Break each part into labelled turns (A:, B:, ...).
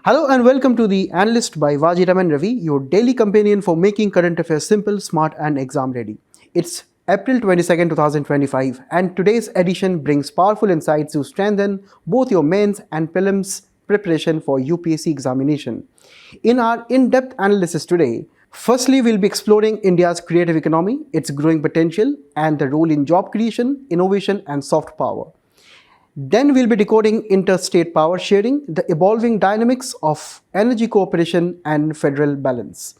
A: Hello and welcome to the Analyst by Vajiram and Ravi, your daily companion for making current affairs simple, smart and exam ready. It's April 22nd, 2025 and today's edition brings powerful insights to strengthen both your mains and prelims preparation for UPSC examination. In our in-depth analysis today, firstly we'll be exploring India's creative economy, its growing potential and the role in job creation, innovation and soft power. Then we'll be decoding interstate power sharing, the evolving dynamics of energy cooperation and federal balance.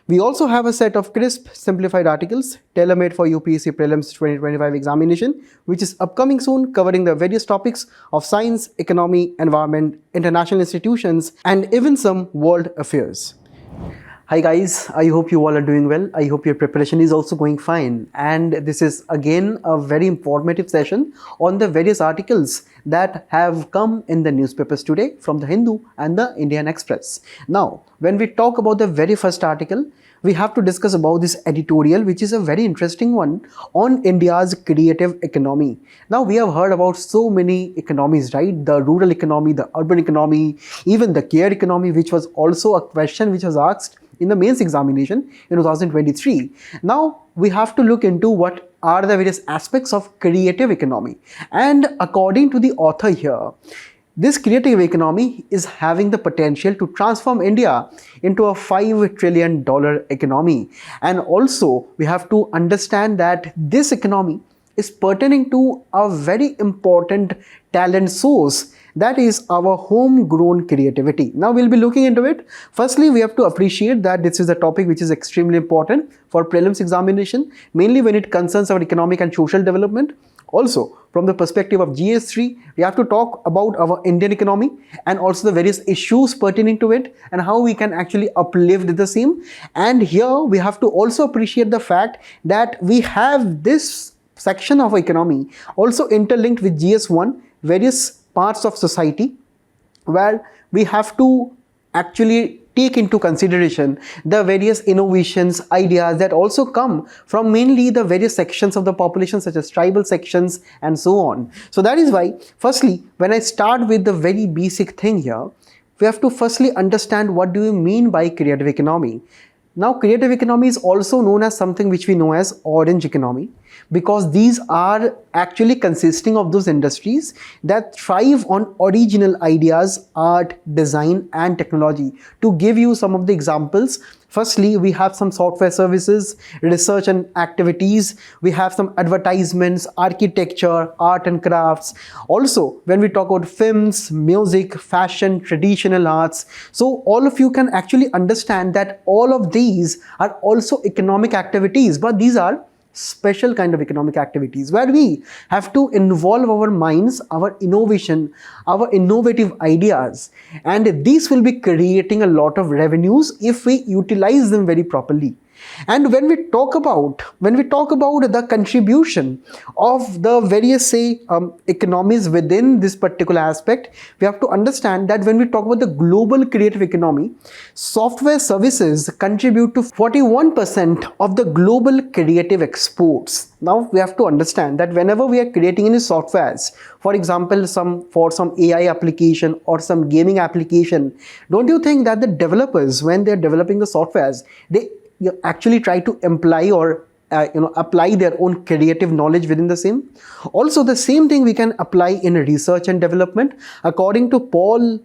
A: We also have a set of crisp, simplified articles tailor-made for UPSC Prelims 2025 examination, which is upcoming soon, covering the various topics of science, economy, environment, international institutions, and even some world affairs. Hi guys, I hope you all are doing well. I hope your preparation is also going fine. And this is again a very informative session on the various articles that have come in the newspapers today from the Hindu and the Indian Express. Now, when we talk about the very first article, we have to discuss about this editorial, which is a very interesting one on India's creative economy. Now, we have heard about so many economies, right? The rural economy, the urban economy, even the care economy, which was also a question which was asked in the mains examination in 2023. Now, we have to look into what are the various aspects of creative economy. And according to the author here, this creative economy is having the potential to transform India into a $5 trillion economy. And also, we have to understand that this economy is pertaining to a very important talent source, that is our homegrown creativity. Now we'll be looking into it. Firstly, we have to appreciate that this is a topic which is extremely important for prelims examination, mainly when it concerns our economic and social development. Also, from the perspective of GS3, we have to talk about our Indian economy and also the various issues pertaining to it and how we can actually uplift the same. And here we have to also appreciate the fact that we have this section of economy also interlinked with GS1, various parts of society, where we have to actually take into consideration the various innovations, ideas that also come from mainly the various sections of the population, such as tribal sections and so on. So that is why, firstly, when I start with the very basic thing here, we have to firstly understand what do we mean by creative economy. Now, creative economy is also known as something which we know as orange economy, because these are actually consisting of those industries that thrive on original ideas, art, design and technology. To give you some of the examples, firstly, we have some software services, research and activities, we have some advertisements, architecture, art and crafts. Also, when we talk about films, music, fashion, traditional arts, so all of you can actually understand that all of these are also economic activities, but these are special kind of economic activities where we have to involve our minds, our innovation, our innovative ideas, and these will be creating a lot of revenues if we utilize them very properly. And when we talk about the contribution of the various economies within this particular aspect, we have to understand that when we talk about the global creative economy, software services contribute to 41% of the global creative exports. Now we have to understand that whenever we are creating any softwares, for example, for some AI application or some gaming application, don't you think that the developers, when they are developing the softwares, they actually try to imply or apply their own creative knowledge within the same? Also, the same thing we can apply in research and development. According to Paul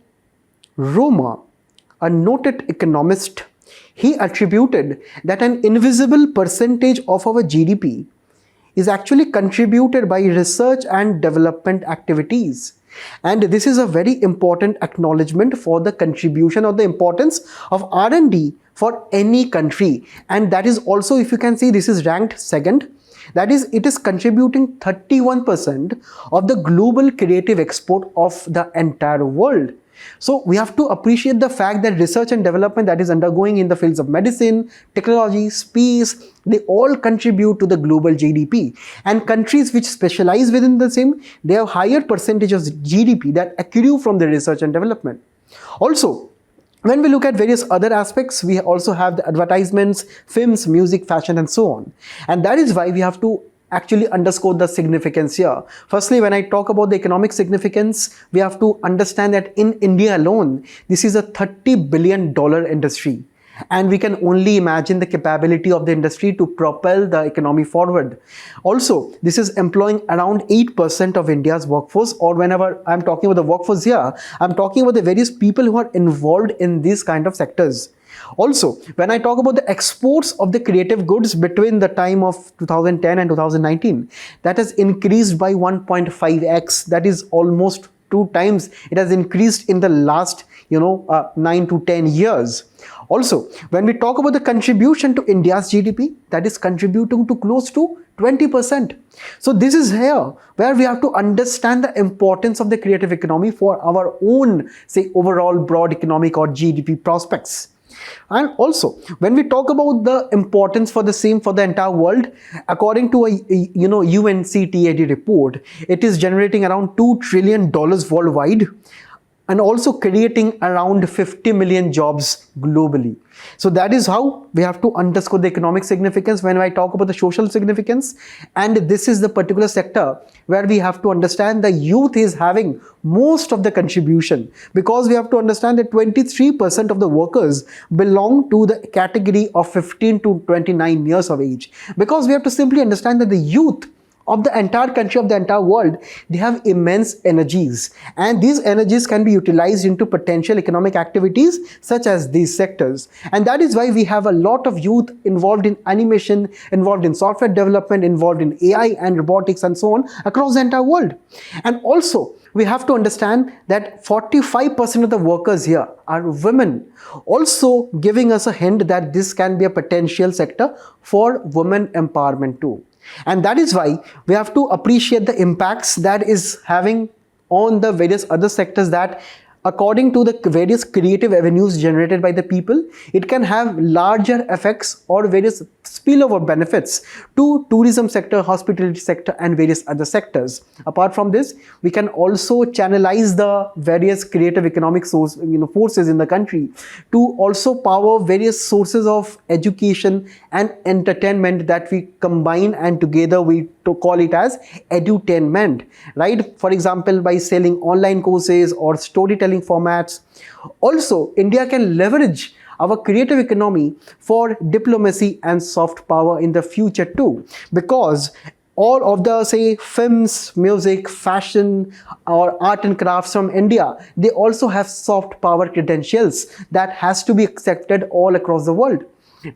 A: Roma, a noted economist, he attributed that an invisible percentage of our GDP is actually contributed by research and development activities. And this is a very important acknowledgement for the contribution or the importance of R&D for any country. And that is also, if you can see, this is ranked second. That is, it is contributing 31% of the global creative export of the entire world. So we have to appreciate the fact that research and development that is undergoing in the fields of medicine, technology, space, they all contribute to the global GDP. And countries which specialize within the same, they have higher percentages of GDP that accrue from the research and development. Also, when we look at various other aspects, we also have the advertisements, films, music, fashion and so on. And that is why we have to actually underscore the significance here. Firstly, when I talk about the economic significance, we have to understand that in India alone, this is a $30 billion industry. And we can only imagine the capability of the industry to propel the economy forward. Also, this is employing around 8% of India's workforce, or whenever I'm talking about the workforce here, I'm talking about the various people who are involved in these kind of sectors. Also, when I talk about the exports of the creative goods between the time of 2010 and 2019, that has increased by 1.5x. That is almost 2 times it has increased in the last 9 to 10 years. Also, when we talk about the contribution to India's GDP, that is contributing to close to 20%. So this is here where we have to understand the importance of the creative economy for our own, say, overall broad economic or GDP prospects. And also, when we talk about the importance for the same for the entire world, according to a UNCTAD report, it is generating around $2 trillion worldwide, and also creating around 50 million jobs globally. So that is how we have to underscore the economic significance when I talk about the social significance. And this is the particular sector where we have to understand the youth is having most of the contribution, because we have to understand that 23% of the workers belong to the category of 15 to 29 years of age. Because we have to simply understand that the youth of the entire country, of the entire world, they have immense energies, and these energies can be utilized into potential economic activities such as these sectors. And that is why we have a lot of youth involved in animation, involved in software development, involved in AI and robotics and so on across the entire world. And also, we have to understand that 45% of the workers here are women, also giving us a hint that this can be a potential sector for women empowerment too. And that is why we have to appreciate the impacts that is having on the various other sectors, that according to the various creative avenues generated by the people, it can have larger effects or various spillover benefits to tourism sector, hospitality sector, and various other sectors. Apart from this, we can also channelize the various creative economic forces in the country to also power various sources of education and entertainment that we combine, and together we to call it as edutainment, right? For example, by selling online courses or storytelling formats. Also, India can leverage our creative economy for diplomacy and soft power in the future too, because all of the, say, films, music, fashion, or art and crafts from India, they also have soft power credentials that has to be accepted all across the world.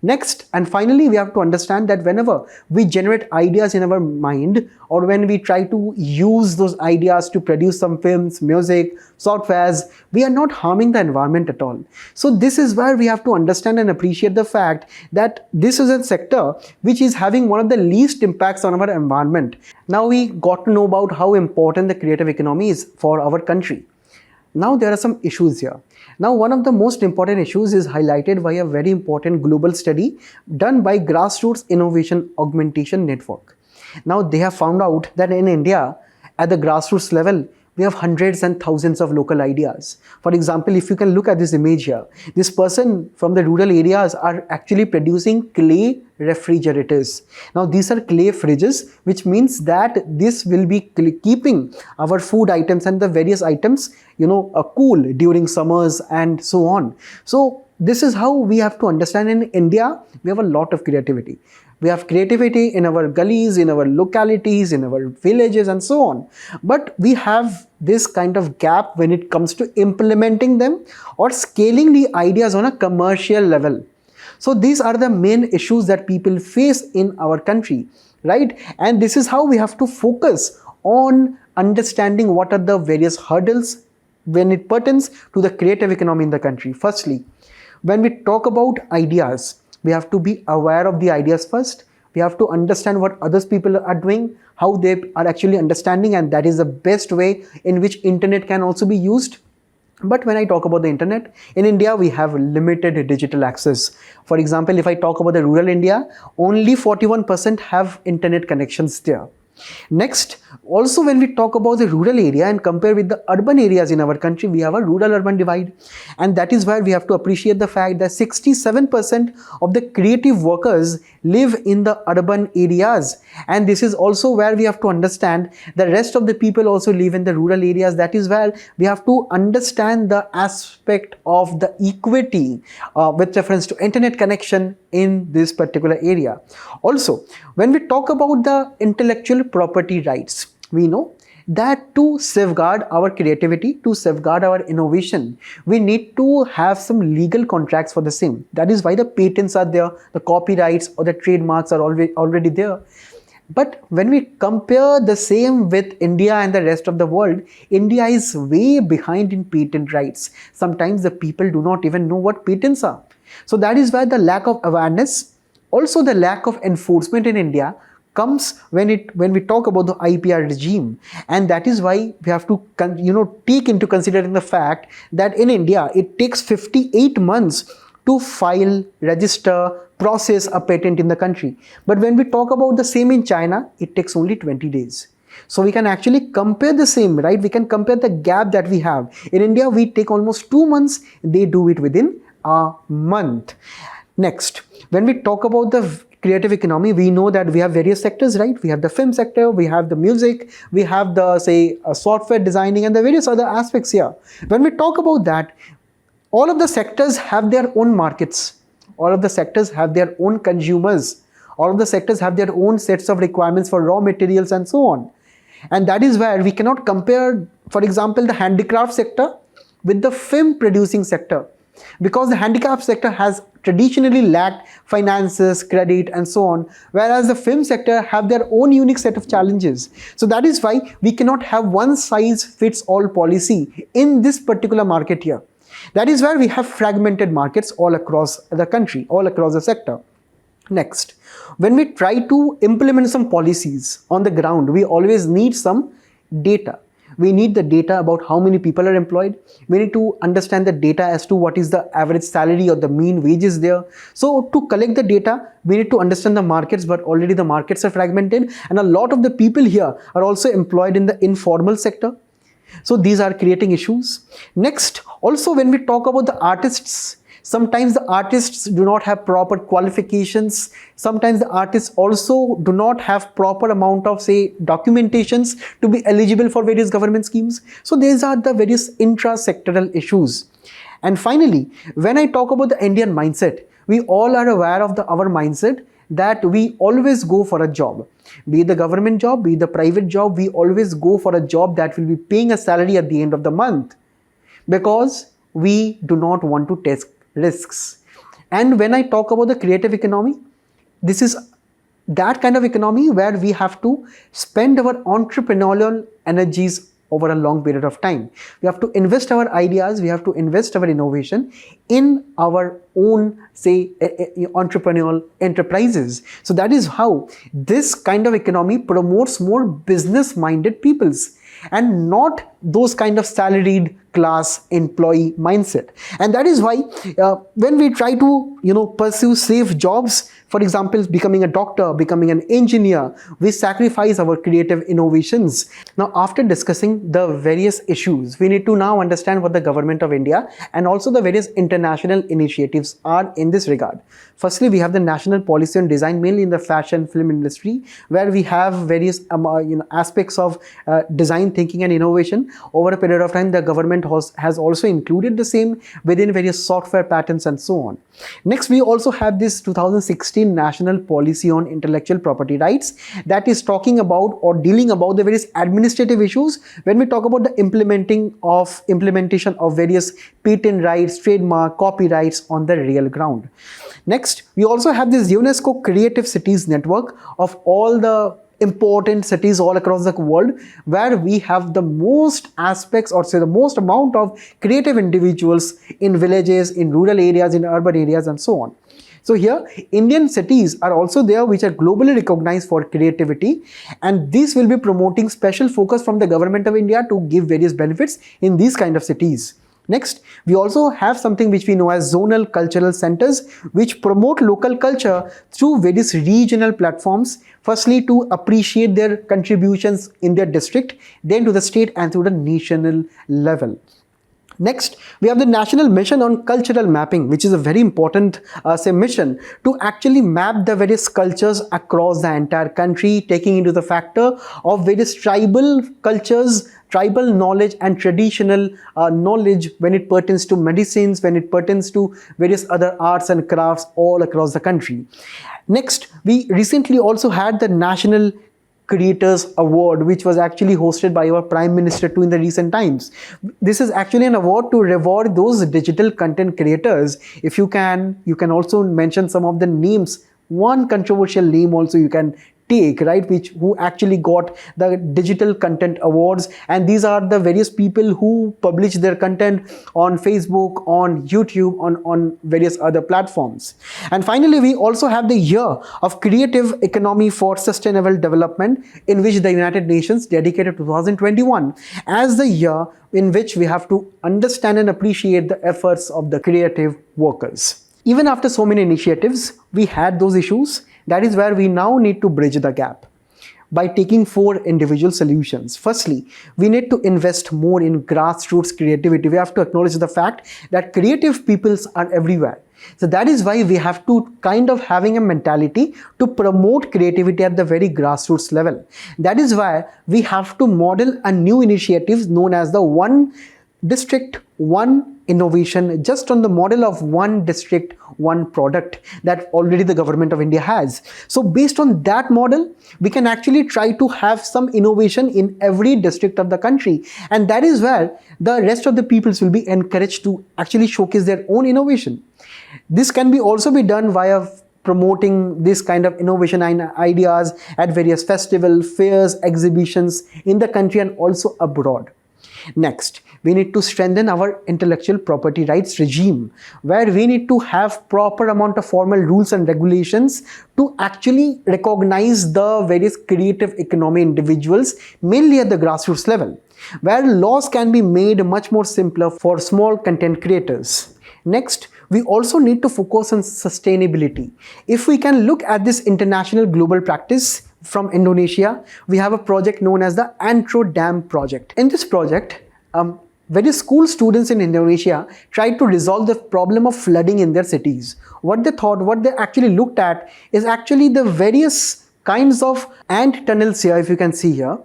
A: Next, and finally, we have to understand that whenever we generate ideas in our mind, or when we try to use those ideas to produce some films, music, softwares, we are not harming the environment at all. So this is where we have to understand and appreciate the fact that this is a sector which is having one of the least impacts on our environment. Now we got to know about how important the creative economy is for our country. Now there are some issues here. Now one of the most important issues is highlighted by a very important global study done by Grassroots Innovation Augmentation Network. Now they have found out that in India, at the grassroots level, we have hundreds and thousands of local ideas. For example, if you can look at this image here, this person from the rural areas are actually producing clay refrigerators. Now these are clay fridges, which means that this will be keeping our food items and the various items, cool during summers and so on. So this is how we have to understand. In India, we have a lot of creativity. We have creativity in our gullies, in our localities, in our villages and so on. But we have this kind of gap when it comes to implementing them or scaling the ideas on a commercial level. So these are the main issues that people face in our country, right? And this is how we have to focus on understanding what are the various hurdles when it pertains to the creative economy in the country. Firstly, when we talk about ideas, we have to be aware of the ideas first. We have to understand what others people are doing, how they are actually understanding, and that is the best way in which internet can also be used. But when I talk about the internet, in India, we have limited digital access. For example, if I talk about the rural India, only 41% have internet connections there. Next, also when we talk about the rural area and compare with the urban areas in our country, we have a rural-urban divide. And that is where we have to appreciate the fact that 67% of the creative workers live in the urban areas, And this is also where we have to understand the rest of the people also live in the rural areas. That is where we have to understand the aspect of the equity with reference to internet connection in this particular area. Also, when we talk about the intellectual property rights, we know that to safeguard our creativity, to safeguard our innovation, we need to have some legal contracts for the same. That is why the patents are there, the copyrights or the trademarks are already there. But when we compare the same with India and the rest of the world, India is way behind in patent rights. Sometimes the people do not even know what patents are. So that is why the lack of awareness, also the lack of enforcement in India comes when we talk about the IPR regime. And that is why we have to take into consideration the fact that in India it takes 58 months to file, register, process a patent in the country. But when we talk about the same in China, it takes only 20 days. So we can actually compare the same, right? We can compare the gap that we have. In India, we take almost 2 months. They do it within a month. Next, when we talk about the creative economy, we know that we have various sectors, right? We have the film sector, we have the music, we have the, software designing and the various other aspects here. When we talk about that, all of the sectors have their own markets. All of the sectors have their own consumers. All of the sectors have their own sets of requirements for raw materials and so on. And that is where we cannot compare, for example, the handicraft sector with the film producing sector, because the handicraft sector has traditionally lacked finances, credit and so on, whereas the film sector have their own unique set of challenges. So that is why we cannot have one size fits all policy in this particular market here. That is where we have fragmented markets all across the country, all across the sector. Next, when we try to implement some policies on the ground, we always need some data. We need the data about how many people are employed. We need to understand the data as to what is the average salary or the mean wages there. So to collect the data, we need to understand the markets, but already the markets are fragmented and a lot of the people here are also employed in the informal sector. So these are creating issues. Next, also when we talk about the artists, sometimes the artists do not have proper qualifications. Sometimes the artists also do not have proper amount of, documentations to be eligible for various government schemes. So these are the various intra-sectoral issues. And finally, when I talk about the Indian mindset, we all are aware of our mindset that we always go for a job. Be it the government job, be it the private job, we always go for a job that will be paying a salary at the end of the month, because we do not want to take risks. And when I talk about the creative economy, this is that kind of economy where we have to spend our entrepreneurial energies over a long period of time. We have to invest our ideas, we have to invest our innovation in our own, entrepreneurial enterprises. So that is how this kind of economy promotes more business-minded peoples and not those kind of salaried class employee mindset. And that is why when we try to pursue safe jobs, for example becoming a doctor, becoming an engineer, we sacrifice our creative innovations. Now after discussing the various issues, we need to now understand what the government of India and also the various international initiatives are in this regard. Firstly, we have the national policy on design, mainly in the fashion film industry, where we have various aspects of design thinking and innovation. Over a period of time, the government has also included the same within various software patents and so on. Next, we also have this 2016 National Policy on Intellectual Property Rights that is talking about or dealing about the various administrative issues when we talk about the implementation of various patent rights, trademark, copyrights on the real ground. Next, we also have this UNESCO Creative Cities Network of all the important cities all across the world, where we have the most aspects or the most amount of creative individuals in villages, in rural areas, in urban areas and so on. So here Indian cities are also there which are globally recognized for creativity, and this will be promoting special focus from the government of India to give various benefits in these kind of cities. Next, we also have something which we know as zonal cultural centers, which promote local culture through various regional platforms. Firstly, to appreciate their contributions in their district, then to the state and to the national level. Next, we have the National Mission on Cultural Mapping, which is a very important mission to actually map the various cultures across the entire country, taking into the factor of various tribal cultures, tribal knowledge and traditional knowledge when it pertains to medicines, when it pertains to various other arts and crafts all across the country. Next, we recently also had the National Creators Award, which was actually hosted by our Prime Minister too in the recent times. This is actually an award to reward those digital content creators. If you can also mention some of the names. One controversial name also you can take, right, who actually got the digital content awards, and these are the various people who publish their content on Facebook, on YouTube, on various other platforms. And finally, we also have the year of creative economy for sustainable development, in which the United Nations dedicated 2021 as the year in which we have to understand and appreciate the efforts of the creative workers. Even after so many initiatives, we had those issues. That is where we now need to bridge the gap by taking 4 individual solutions. Firstly, we need to invest more in grassroots creativity. We have to acknowledge the fact that creative peoples are everywhere. So that is why we have to kind of having a mentality to promote creativity at the very grassroots level. That is why we have to model a new initiative known as the One District, One Innovation, just on the model of one district, one product that already the government of India has. So based on that model, we can actually try to have some innovation in every district of the country. And that is where the rest of the peoples will be encouraged to actually showcase their own innovation. This can also be done via promoting this kind of innovation and ideas at various festivals, fairs, exhibitions in the country and also abroad. Next, we need to strengthen our intellectual property rights regime, where we need to have proper amount of formal rules and regulations to actually recognize the various creative economy individuals, mainly at the grassroots level, where laws can be made much more simpler for small content creators. Next, we also need to focus on sustainability. If we can look at this international global practice from Indonesia, we have a project known as the Antro Dam project. In this project, various school students in Indonesia tried to resolve the problem of flooding in their cities. What they actually looked at is actually the various kinds of ant tunnels here, if you can see here.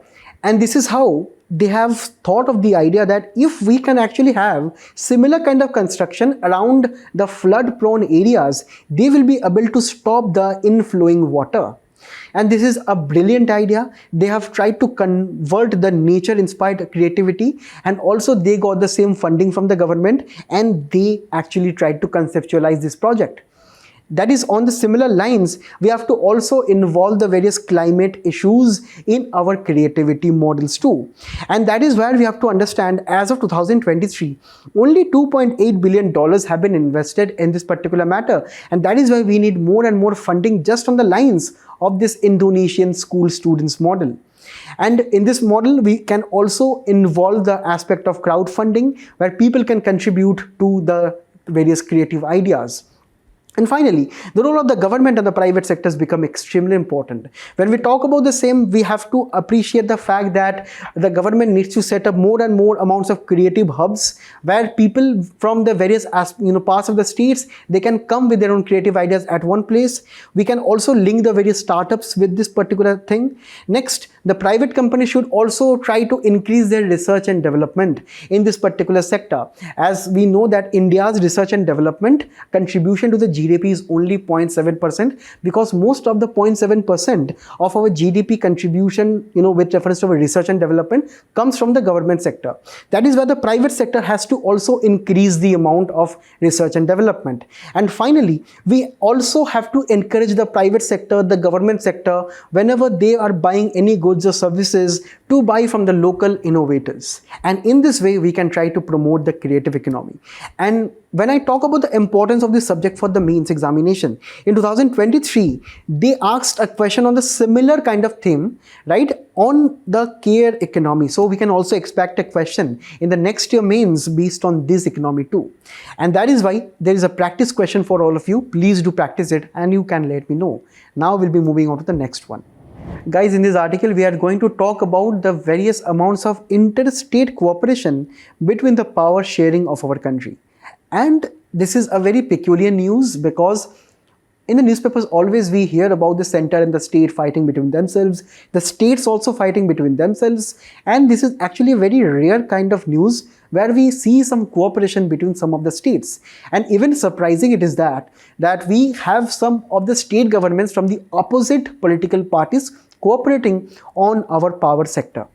A: And this is how they have thought of the idea that if we can actually have similar kind of construction around the flood prone areas, they will be able to stop the inflowing water. And this is a brilliant idea. They have tried to convert the nature-inspired creativity, and also they got the same funding from the government, and they actually tried to conceptualize this project. That is on the similar lines, we have to also involve the various climate issues in our creativity models too. And that is where we have to understand, as of 2023, only $2.8 billion have been invested in this particular matter. And that is why we need more and more funding just on the lines of this Indonesian school students model. And in this model, we can also involve the aspect of crowdfunding, where people can contribute to the various creative ideas. And finally, the role of the government and the private sectors become extremely important. When we talk about the same, we have to appreciate the fact that the government needs to set up more and more amounts of creative hubs, where people from the various parts of the states, they can come with their own creative ideas at one place. We can also link the various startups with this particular thing. Next, the private company should also try to increase their research and development in this particular sector. As we know that India's research and development contribution to the GDP is only 0.7%, because most of the 0.7% of our GDP contribution, with reference to our research and development, comes from the government sector. That is where the private sector has to also increase the amount of research and development. And finally, we also have to encourage the private sector, the government sector, whenever they are buying any goods or services, to buy from the local innovators. And in this way, we can try to promote the creative economy. And when I talk about the importance of this subject for the mains examination, in 2023, they asked a question on the similar kind of theme, right, on the care economy. So we can also expect a question in the next year mains based on this economy too. And that is why there is a practice question for all of you. Please do practice it and you can let me know. Now we'll be moving on to the next one. Guys, in this article, we are going to talk about the various amounts of interstate cooperation between the power sharing of our country. And this is a very peculiar news because in the newspapers always we hear about the center and the state fighting between themselves, the states also fighting between themselves, and this is actually a very rare kind of news where we see some cooperation between some of the states. And even surprising it is that we have some of the state governments from the opposite political parties cooperating on our power sector.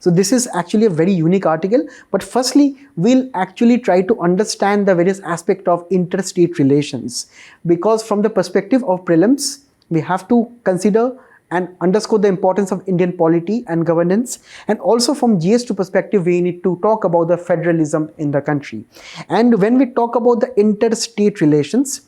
A: So this is actually a very unique article, but firstly, we'll actually try to understand the various aspects of interstate relations, because from the perspective of prelims, we have to consider and underscore the importance of Indian polity and governance, and also from GS2 perspective, we need to talk about the federalism in the country. And when we talk about the interstate relations,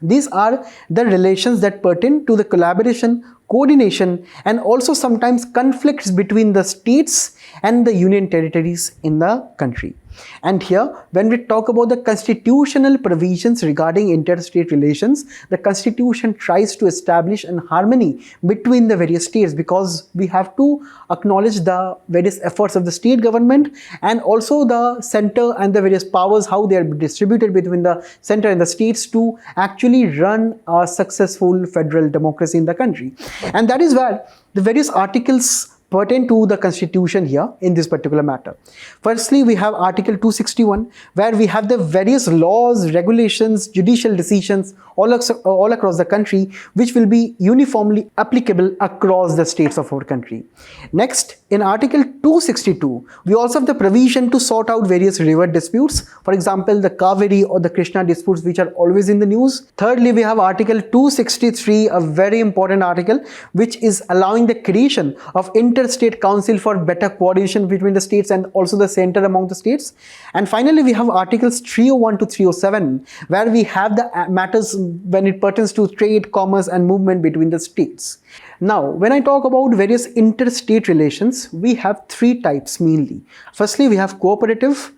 A: these are the relations that pertain to the collaboration, coordination, and also sometimes conflicts between the states and the union territories in the country. And here, when we talk about the constitutional provisions regarding interstate relations, the constitution tries to establish an harmony between the various states, because we have to acknowledge the various efforts of the state government and also the center and the various powers, how they are distributed between the center and the states to actually run a successful federal democracy in the country. And that is where the various articles pertain to the constitution here in this particular matter. Firstly, we have Article 261, where we have the various laws, regulations, judicial decisions all across the country, which will be uniformly applicable across the states of our country. Next, in Article 262, we also have the provision to sort out various river disputes, for example, the Kaveri or the Krishna disputes, which are always in the news. Thirdly, we have Article 263, a very important article, which is allowing the creation of interstate council for better coordination between the states and also the center among the states. And finally, we have Articles 301 to 307, where we have the matters when it pertains to trade, commerce, and movement between the states. Now, when I talk about various interstate relations, we have three types mainly. Firstly, we have cooperative,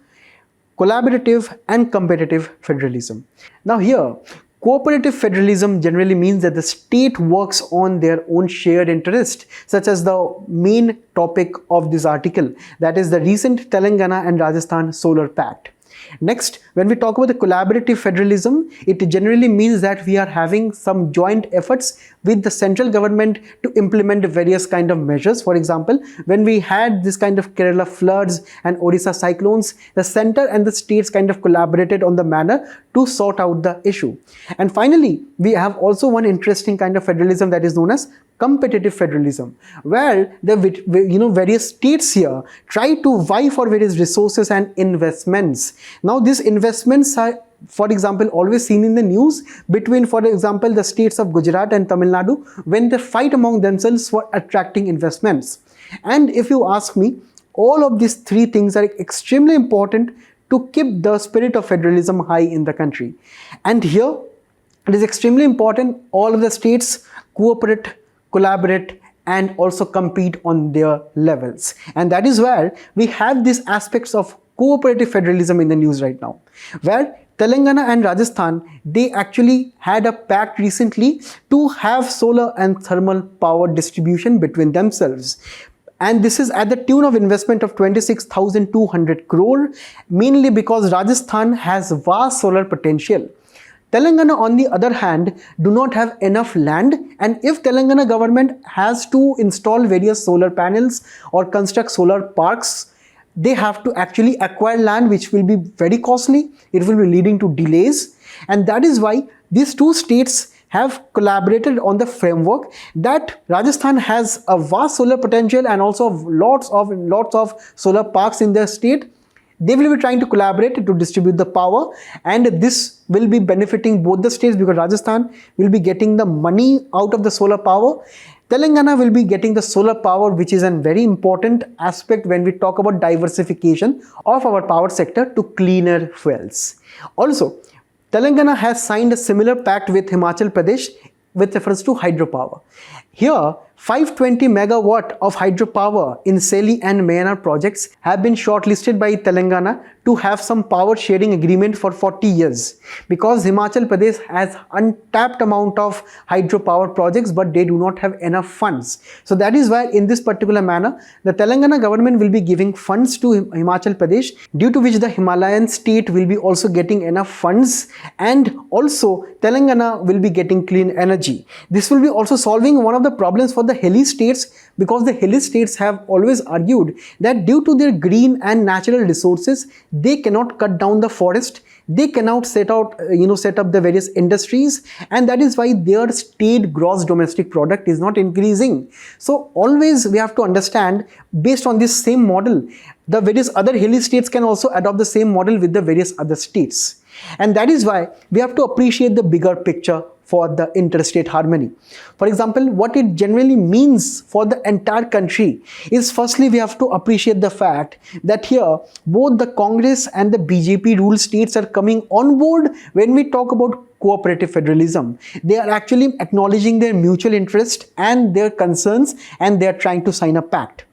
A: collaborative, and competitive federalism. Now here, cooperative federalism generally means that the state works on their own shared interest, such as the main topic of this article, that is the recent Telangana and Rajasthan Solar Pact. Next, when we talk about the collaborative federalism, it generally means that we are having some joint efforts with the central government to implement various kind of measures. For example, when we had this kind of Kerala floods and Odisha cyclones, the center and the states kind of collaborated on the manner to sort out the issue. And finally, we have also one interesting kind of federalism that is known as competitive federalism, where the various states here try to vie for various resources and investments. Now these investments are, for example, always seen in the news between, for example, the states of Gujarat and Tamil Nadu, when they fight among themselves for attracting investments. And if you ask me, all of these three things are extremely important to keep the spirit of federalism high in the country. And here, it is extremely important all of the states cooperate, collaborate, and also compete on their levels. And that is where we have these aspects of cooperative federalism in the news right now, where Telangana and Rajasthan, they actually had a pact recently to have solar and thermal power distribution between themselves. And this is at the tune of investment of 26,200 crore, mainly because Rajasthan has vast solar potential. Telangana, on the other hand, do not have enough land, and if Telangana government has to install various solar panels or construct solar parks, they have to actually acquire land, which will be very costly. It will be leading to delays, and that is why these two states have collaborated on the framework that Rajasthan has a vast solar potential and also lots of solar parks in their state. They will be trying to collaborate to distribute the power, and this will be benefiting both the states because Rajasthan will be getting the money out of the solar power. Telangana will be getting the solar power, which is a very important aspect when we talk about diversification of our power sector to cleaner fuels. Also, Telangana has signed a similar pact with Himachal Pradesh with reference to hydropower. Here, 520 megawatt of hydropower in Seli and Mayanar projects have been shortlisted by Telangana to have some power sharing agreement for 40 years, because Himachal Pradesh has untapped amount of hydropower projects, but they do not have enough funds. So that is why in this particular manner, the Telangana government will be giving funds to Himachal Pradesh, due to which the Himalayan state will be also getting enough funds, and also Telangana will be getting clean energy. This will be also solving one of the problems for the hilly states, because the hilly states have always argued that due to their green and natural resources, they cannot cut down the forest, they cannot set up the various industries, and that is why their state gross domestic product is not increasing. So always we have to understand, based on this same model, the various other hilly states can also adopt the same model with the various other states. And that is why we have to appreciate the bigger picture for the interstate harmony. For example, what it generally means for the entire country is, firstly, we have to appreciate the fact that here both the Congress and the BJP ruled states are coming on board when we talk about cooperative federalism. They are actually acknowledging their mutual interest and their concerns, and they are trying to sign a pact.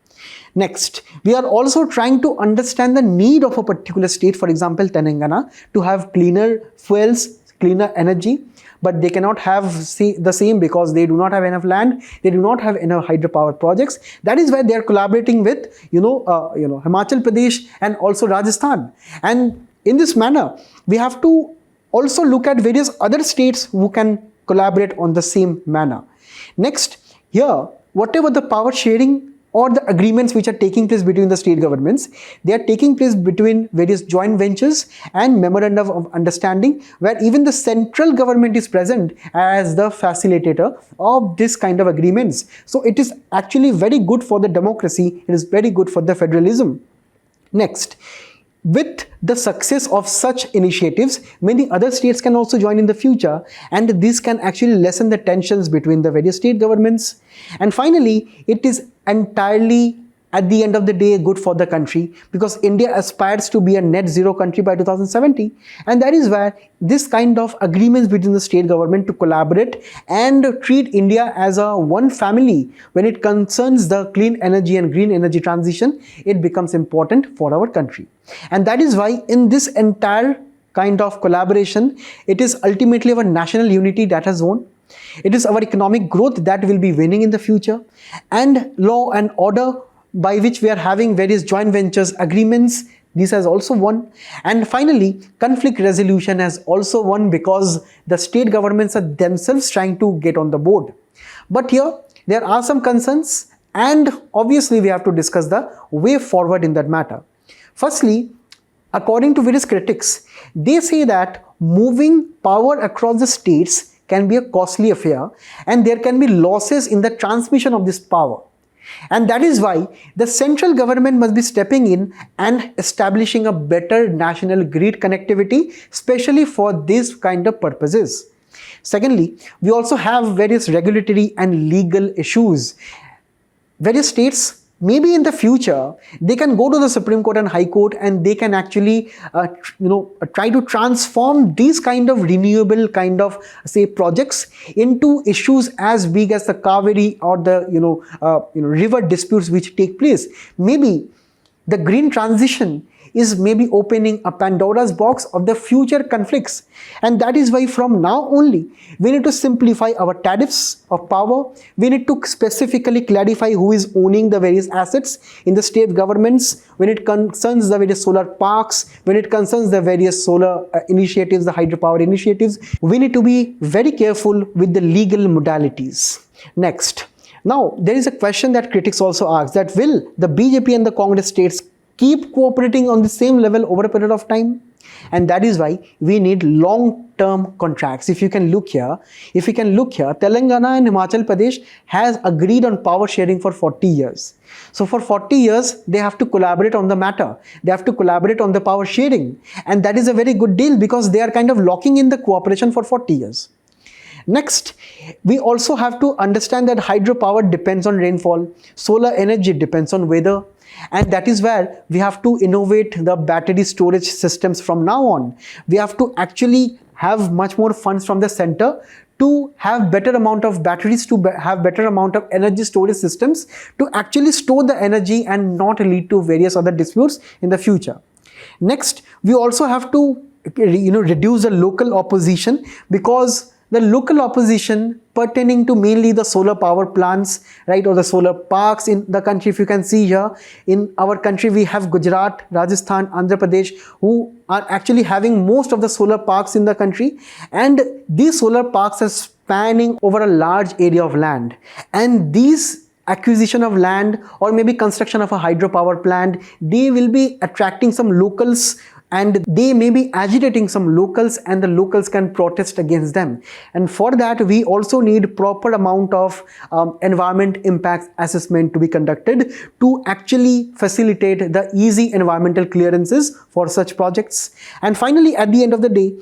A: Next, we are also trying to understand the need of a particular state, for example, Telangana, to have cleaner fuels, cleaner energy, but they cannot have the same because they do not have enough land, they do not have enough hydropower projects. That is why they are collaborating with, Himachal Pradesh and also Rajasthan. And in this manner, we have to also look at various other states who can collaborate on the same manner. Next, here, whatever the power sharing or the agreements which are taking place between the state governments, they are taking place between various joint ventures and memorandum of understanding, where even the central government is present as the facilitator of this kind of agreements. So it is actually very good for the democracy, it is very good for the federalism. Next, with the success of such initiatives, many other states can also join in the future, and this can actually lessen the tensions between the various state governments. And finally, it is entirely, at the end of the day, good for the country, because India aspires to be a net zero country by 2070, and that is where this kind of agreements between the state government to collaborate and treat India as a one family when it concerns the clean energy and green energy transition, it becomes important for our country. And that is why in this entire kind of collaboration, it is ultimately our national unity that has won. It is our economic growth that will be winning in the future, and law and order, by which we are having various joint ventures agreements, this has also won. And finally, conflict resolution has also won, because the state governments are themselves trying to get on the board. But here, there are some concerns, and obviously we have to discuss the way forward in that matter. Firstly, according to various critics, they say that moving power across the states can be a costly affair, and there can be losses in the transmission of this power. And that is why the central government must be stepping in and establishing a better national grid connectivity, especially for these kind of purposes. Secondly, we also have various regulatory and legal issues. Various states, maybe in the future, they can go to the Supreme Court and High Court, and they can actually try to transform these kind of renewable kind of projects into issues as big as the Kaveri or the river disputes which take place. Maybe the green transition is maybe opening a Pandora's box of the future conflicts, and that is why from now only we need to simplify our tariffs of power. We need to specifically clarify who is owning the various assets in the state governments when it concerns the various solar parks, when it concerns the various solar initiatives, the hydropower initiatives. We need to be very careful with the legal modalities. Next, now there is a question that critics also ask, that will the BJP and the Congress states keep cooperating on the same level over a period of time? And that is why we need long-term contracts. If you can look here, Telangana and Himachal Pradesh has agreed on power sharing for 40 years. So for 40 years, they have to collaborate on the matter. They have to collaborate on the power sharing. And that is a very good deal, because they are kind of locking in the cooperation for 40 years. Next, we also have to understand that hydropower depends on rainfall, solar energy depends on weather, and that is where we have to innovate the battery storage systems from now on. We have to actually have much more funds from the center to have better amount of batteries, to have better amount of energy storage systems to actually store the energy and not lead to various other disputes in the future. Next, we also have to reduce the local opposition, because the local opposition pertaining to mainly the solar power plants, right, or the solar parks in the country. If you can see here, in our country we have Gujarat, Rajasthan, Andhra Pradesh, who are actually having most of the solar parks in the country, and these solar parks are spanning over a large area of land, and these acquisition of land or maybe construction of a hydropower plant, they will be attracting some locals, and they may be agitating some locals, and the locals can protest against them. And for that, we also need proper amount of environment impact assessment to be conducted to actually facilitate the easy environmental clearances for such projects. And finally, at the end of the day,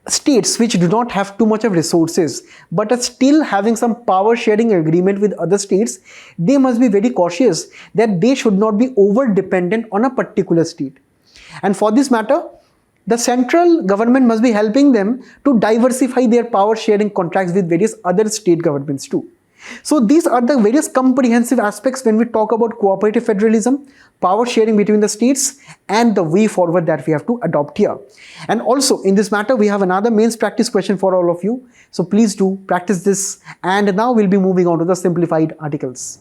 A: states which do not have too much of resources but are still having some power sharing agreement with other states, they must be very cautious that they should not be over dependent on a particular state. And for this matter, the central government must be helping them to diversify their power sharing contracts with various other state governments too. So these are the various comprehensive aspects when we talk about cooperative federalism, power sharing between the states, and the way forward that we have to adopt here. And also in this matter, we have another mains practice question for all of you. So please do practice this. And now we'll be moving on to the simplified articles.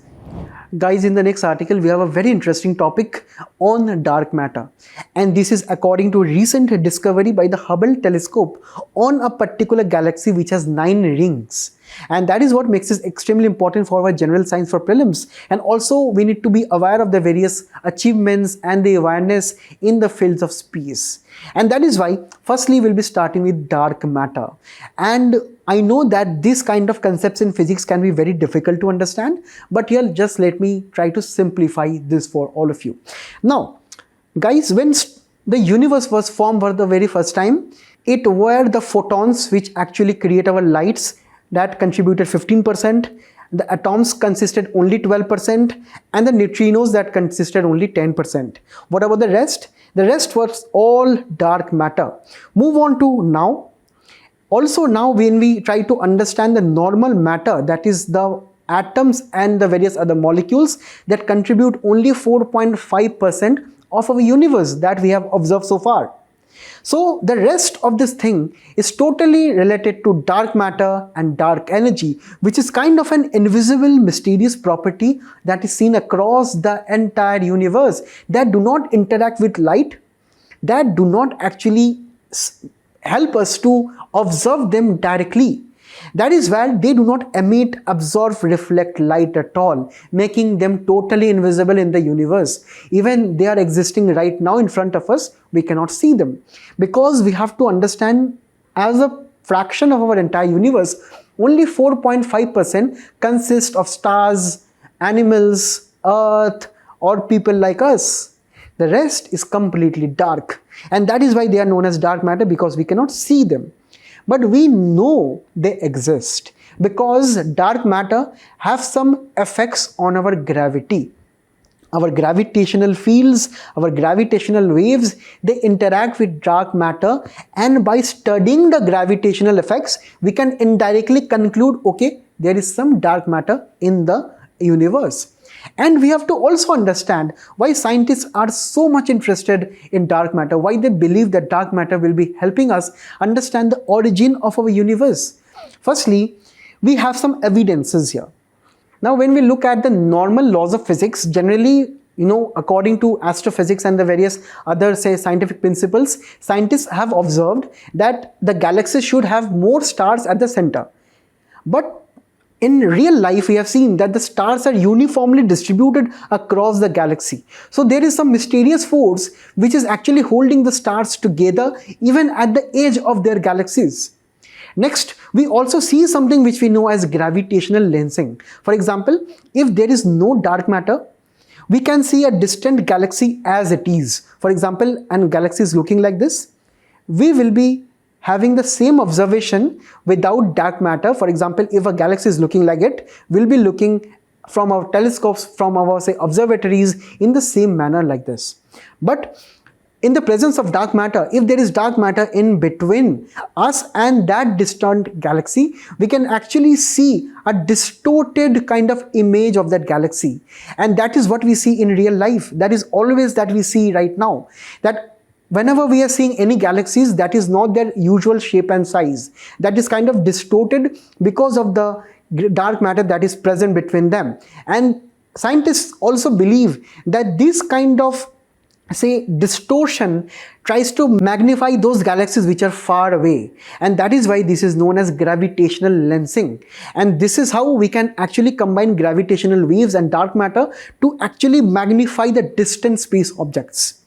A: Guys, in the next article, we have a very interesting topic on dark matter. And this is according to recent discovery by the Hubble telescope on a particular galaxy which has 9 rings. And that is what makes this extremely important for our general science for prelims. And also we need to be aware of the various achievements and the awareness in the fields of space. And that is why firstly we'll be starting with dark matter. And I know that this kind of concepts in physics can be very difficult to understand, but here just let me try to simplify this for all of you. Now guys, when the universe was formed for the very first time, it were the photons which actually create our lights that contributed 15%, the atoms consisted only 12%, and the neutrinos that consisted only 10%. What about the rest? The rest was all dark matter. Move on to now. Also now when we try to understand the normal matter, that is the atoms and the various other molecules that contribute only 4.5% of our universe that we have observed so far. So the rest of this thing is totally related to dark matter and dark energy, which is kind of an invisible, mysterious property that is seen across the entire universe, that do not interact with light, that do not actually help us to observe them directly. That is why they do not emit, absorb, reflect light at all, making them totally invisible in the universe. Even they are existing right now in front of us, we cannot see them. Because we have to understand, as a fraction of our entire universe, only 4.5% consists of stars, animals, earth, or people like us. The rest is completely dark. And that is why they are known as dark matter, because we cannot see them. But we know they exist because dark matter have some effects on our gravity. Our gravitational fields, our gravitational waves, they interact with dark matter, and by studying the gravitational effects, we can indirectly conclude, okay, there is some dark matter in the universe. And we have to also understand why scientists are so much interested in dark matter, why they believe that dark matter will be helping us understand the origin of our universe. Firstly, we have some evidences here. Now, when we look at the normal laws of physics, generally, according to astrophysics and the various other, say, scientific principles, scientists have observed that the galaxies should have more stars at the center. But in real life, we have seen that the stars are uniformly distributed across the galaxy. So there is some mysterious force which is actually holding the stars together even at the edge of their galaxies. Next, we also see something which we know as gravitational lensing. For example, if there is no dark matter, we can see a distant galaxy as it is. For example, a galaxy is looking like this. We will be having the same observation without dark matter. For example, if a galaxy is looking like it, we'll be looking from our telescopes, from our, say, observatories in the same manner like this. But in the presence of dark matter, if there is dark matter in between us and that distant galaxy, we can actually see a distorted kind of image of that galaxy. And that is what we see in real life. That is always that we see right now. That whenever we are seeing any galaxies, that is not their usual shape and size. That is kind of distorted because of the dark matter that is present between them. And scientists also believe that this kind of distortion tries to magnify those galaxies which are far away, and that is why this is known as gravitational lensing. And this is how we can actually combine gravitational waves and dark matter to actually magnify the distant space objects.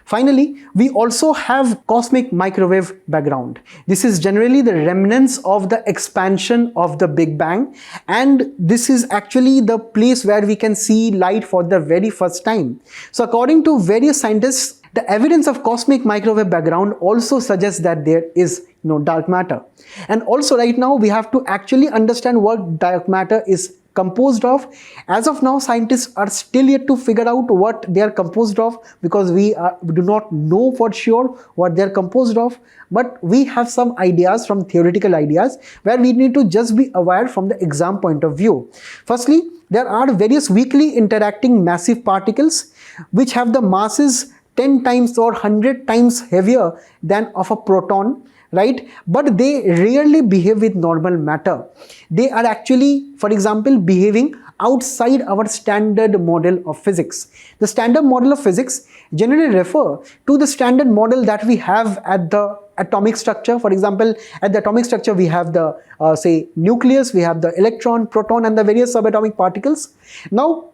A: Finally, we also have cosmic microwave background. This is generally the remnants of the expansion of the Big Bang, and this is actually the place where we can see light for the very first time. So according to various scientists, the evidence of cosmic microwave background also suggests that there is dark matter. And also right now we have to actually understand what dark matter is composed of. As of now, scientists are still yet to figure out what they are composed of, because we do not know for sure what they are composed of, but we have some ideas, from theoretical ideas, where we need to just be aware from the exam point of view. Firstly, there are various weakly interacting massive particles which have the masses 10 times or 100 times heavier than of a proton, right? But they rarely behave with normal matter. They are actually, for example, behaving outside our standard model of physics. The standard model of physics generally refer to the standard model that we have at the atomic structure. For example, at the atomic structure we have the nucleus, we have the electron, proton, and the various subatomic particles. Now,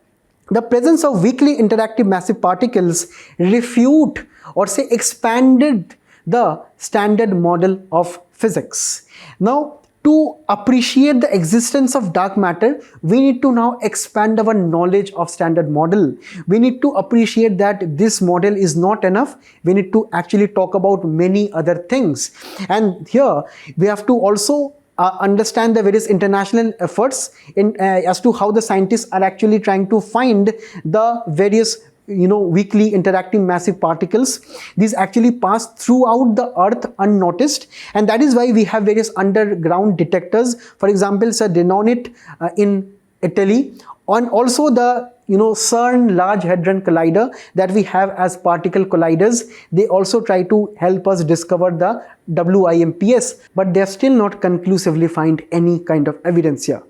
A: the presence of weakly interactive massive particles refute or expanded the standard model of physics. Now, to appreciate the existence of dark matter, we need to now expand our knowledge of standard model. We need to appreciate that this model is not enough. We need to actually talk about many other things. And here we have to also understand the various international efforts as to how the scientists are actually trying to find the various weakly interacting massive particles. These actually pass throughout the earth unnoticed, and that is why we have various underground detectors. For example, Denonit in Italy, and also the CERN Large Hadron Collider that we have as particle colliders. They also try to help us discover the WIMPs, but they have still not conclusively find any kind of evidence here.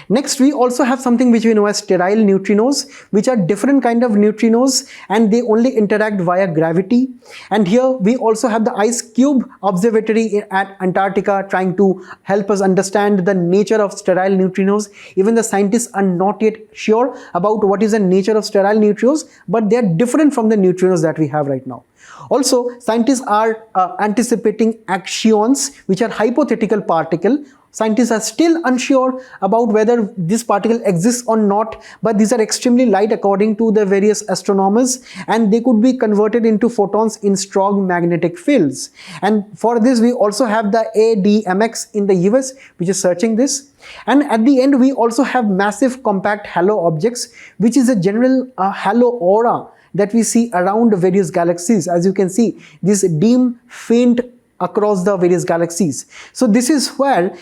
A: Next, we also have something which we know as sterile neutrinos, which are different kind of neutrinos, and they only interact via gravity. And here we also have the Ice Cube Observatory at Antarctica trying to help us understand the nature of sterile neutrinos. Even the scientists are not yet sure about what is the nature of sterile neutrinos, but they are different from the neutrinos that we have right now. Also, scientists are anticipating axions, which are hypothetical particle. Scientists are still unsure about whether this particle exists or not, but these are extremely light according to the various astronomers, and they could be converted into photons in strong magnetic fields. And for this, we also have the ADMX in the US, which is searching this. And at the end, we also have massive compact halo objects, which is a general halo aura that we see around various galaxies. As you can see, this dim, faint across the various galaxies. So this is where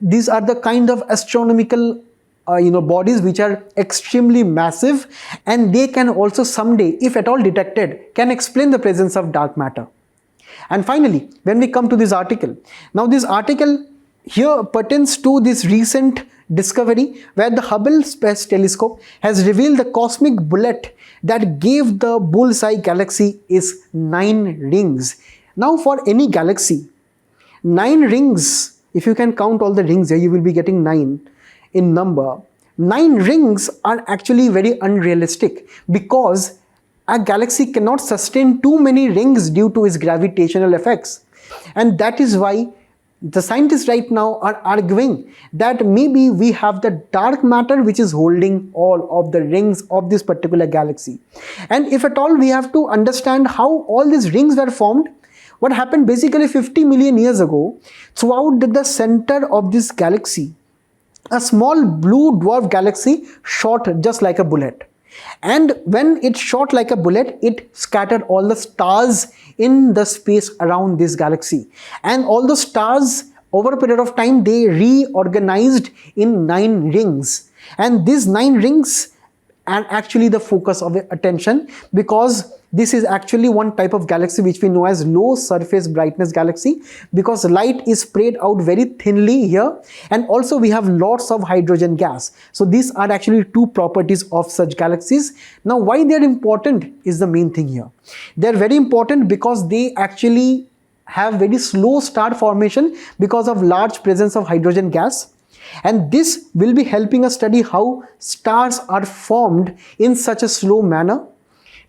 A: these are the kind of astronomical bodies which are extremely massive, and they can also someday, if at all detected, can explain the presence of dark matter. And finally, when we come to this article, now this article here pertains to this recent discovery where the Hubble Space Telescope has revealed the cosmic bullet that gave the bullseye galaxy is 9 rings. Now, for any galaxy, 9 rings, if you can count all the rings here, you will be getting 9 in number. 9 rings are actually very unrealistic, because a galaxy cannot sustain too many rings due to its gravitational effects. And that is why the scientists right now are arguing that maybe we have the dark matter which is holding all of the rings of this particular galaxy. And if at all we have to understand how all these rings were formed, what happened basically 50 million years ago, throughout the center of this galaxy, a small blue dwarf galaxy shot just like a bullet. And when it shot like a bullet, it scattered all the stars in the space around this galaxy. And all the stars, over a period of time, they reorganized in 9 rings. And these 9 rings are actually the focus of attention, because this is actually one type of galaxy which we know as low surface brightness galaxy, because light is spread out very thinly here, and also we have lots of hydrogen gas. So these are actually 2 properties of such galaxies. Now why they are important is the main thing here. They are very important because they actually have very slow star formation because of large presence of hydrogen gas. And this will be helping us study how stars are formed in such a slow manner.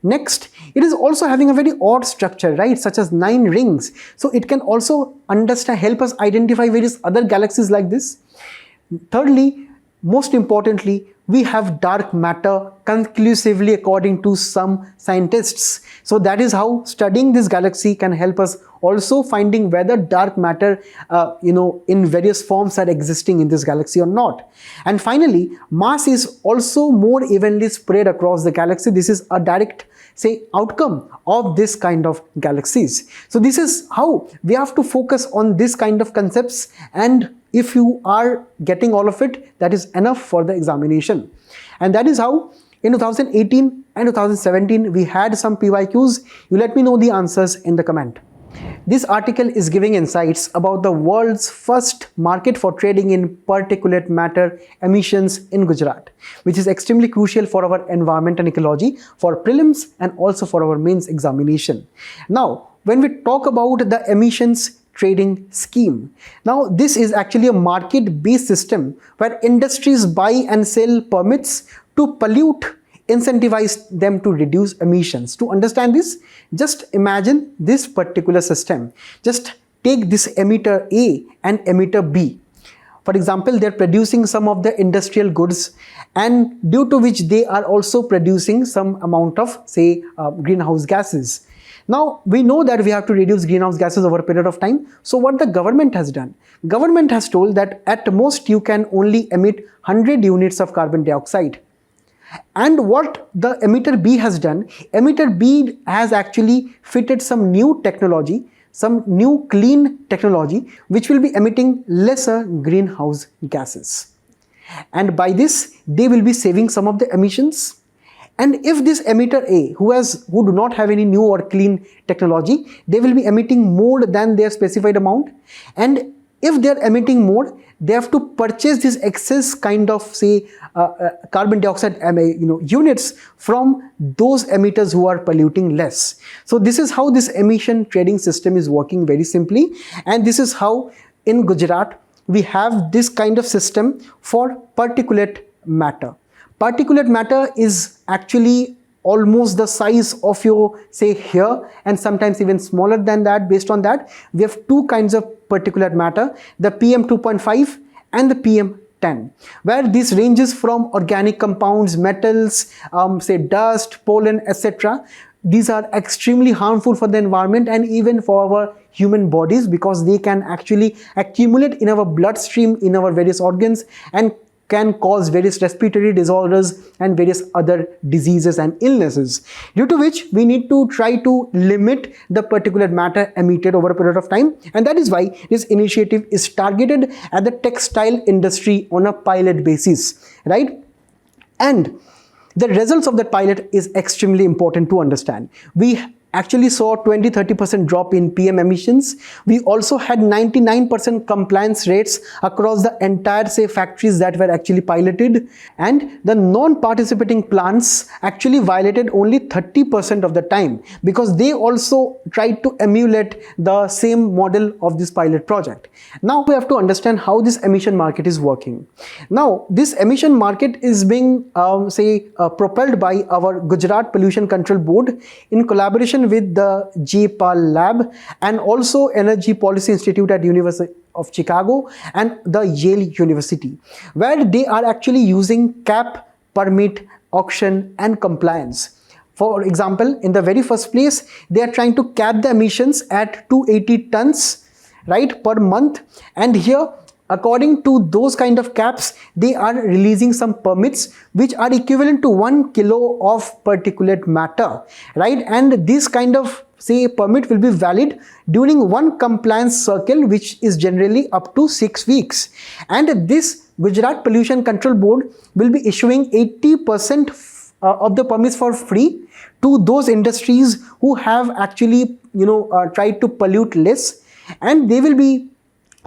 A: Next, it is also having a very odd structure, right, such as 9 rings. So it can also help us identify various other galaxies like this. Thirdly, most importantly, we have dark matter conclusively according to some scientists. So that is how studying this galaxy can help us also finding whether dark matter in various forms are existing in this galaxy or not. And finally, mass is also more evenly spread across the galaxy. This is a direct outcome of this kind of galaxies. So this is how we have to focus on this kind of concepts, and if you are getting all of it, that is enough for the examination. And that is how in 2018 and 2017 we had some PYQs. You let me know the answers in the comment. This article is giving insights about the world's first market for trading in particulate matter emissions in Gujarat, which is extremely crucial for our environment and ecology, for prelims and also for our mains examination. Now, when we talk about the emissions trading scheme, now this is actually a market-based system where industries buy and sell permits to pollute, incentivize them to reduce emissions. To understand this, just imagine this particular system. Just take this emitter A and emitter B. For example, they're producing some of the industrial goods, and due to which they are also producing some amount of greenhouse gases. Now we know that we have to reduce greenhouse gases over a period of time. So what the government has done? Government has told that at most you can only emit 100 units of carbon dioxide. And what the emitter B has done, emitter B has actually fitted some new technology, some new clean technology, which will be emitting lesser greenhouse gases. And by this, they will be saving some of the emissions. And if this emitter A, who do not have any new or clean technology, they will be emitting more than their specified amount. And if they are emitting more, they have to purchase this excess kind of carbon dioxide units from those emitters who are polluting less. So this is how this emission trading system is working very simply, and this is how in Gujarat we have this kind of system for particulate matter. Particulate matter is actually almost the size of your hair, and sometimes even smaller than that. Based on that, we have 2 kinds of particulate matter, the PM 2.5 and the PM 10, where this ranges from organic compounds, metals, dust, pollen, etc. These are extremely harmful for the environment and even for our human bodies, because they can actually accumulate in our bloodstream, in our various organs, and can cause various respiratory disorders and various other diseases and illnesses, due to which we need to try to limit the particulate matter emitted over a period of time. And that is why this initiative is targeted at the textile industry on a pilot basis, right? And the results of that pilot is extremely important to understand. We actually saw 20-30% drop in PM emissions. We also had 99% compliance rates across the entire factories that were actually piloted, and the non-participating plants actually violated only 30% of the time, because they also tried to emulate the same model of this pilot project. Now we have to understand how this emission market is working. Now this emission market is being propelled by our Gujarat Pollution Control Board in collaboration with the GPAL lab and also Energy Policy Institute at University of Chicago and the Yale University, where they are actually using cap, permit, auction and compliance. For example, in the very first place, they are trying to cap the emissions at 280 tons, right, per month. And here according to those kind of caps, they are releasing some permits which are equivalent to 1 kilo of particulate matter, right? And this kind of say permit will be valid during one compliance cycle, which is generally up to 6 weeks. And this Gujarat Pollution Control Board will be issuing 80% of the permits for free to those industries who have actually tried to pollute less, and they will be